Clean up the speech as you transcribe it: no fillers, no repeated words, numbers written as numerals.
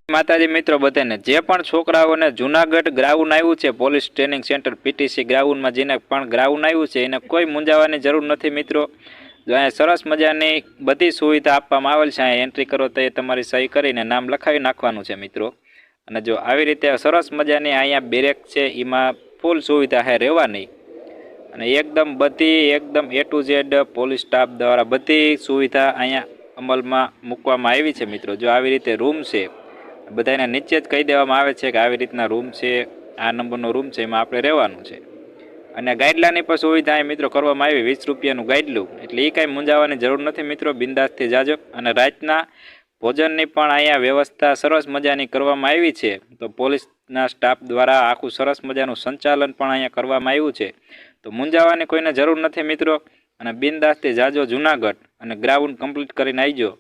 માતાજી મિત્રો બધાને જે પણ છોકરાઓને જુનાગઢ ગ્રાઉન્ડ આવ્યું છે પોલીસ ટ્રેનિંગ સેન્ટર પીટીસી ગ્રાઉન્ડમાં જેને પણ ગ્રાઉન્ડ આવ્યું છે એને કોઈ મૂંઝાવાની જરૂર નથી મિત્રો। જો અહીંયા સરસ મજાની બધી સુવિધા આપવામાં આવેલ છે। અહીંયા એન્ટ્રી કરો તો એ તમારી સહી કરીને નામ લખાવી નાખવાનું છે મિત્રો। અને જો આવી રીતે સરસ મજાની અહીંયા બેરેક છે એમાં ફૂલ સુવિધા છે રહેવાની અને એકદમ બધી એકદમ એ ટુ ઝેડ પોલીસ સ્ટાફ દ્વારા બધી સુવિધા અહીંયા અમલમાં મૂકવામાં આવી છે મિત્રો। જો આવી રીતે રૂમ છે બધાને નીચે જ કહી દેવામાં આવે છે કે આવી રીતના રૂમ છે, આ નંબરનો રૂમ છે, એમાં આપણે રહેવાનું છે। અને ગાઈડલાની પણ સુવિધા અહીં મિત્રો કરવામાં આવી 20 રૂપિયાનું ગાઈડલું, એટલે એ કાંઈ મૂંઝાવાની જરૂર નથી મિત્રો, બિંદાસથી જાજો। અને રાતના ભોજનની પણ અહીંયા વ્યવસ્થા સરસ મજાની કરવામાં આવી છે। તો પોલીસના સ્ટાફ દ્વારા આખું સરસ મજાનું સંચાલન પણ અહીંયા કરવામાં આવ્યું છે। તો મૂંઝાવાની કોઈને જરૂર નથી મિત્રો, અને બિંદાસથી જાજો જુનાગઢ અને ગ્રાઉન્ડ કમ્પ્લીટ કરીને આવજો।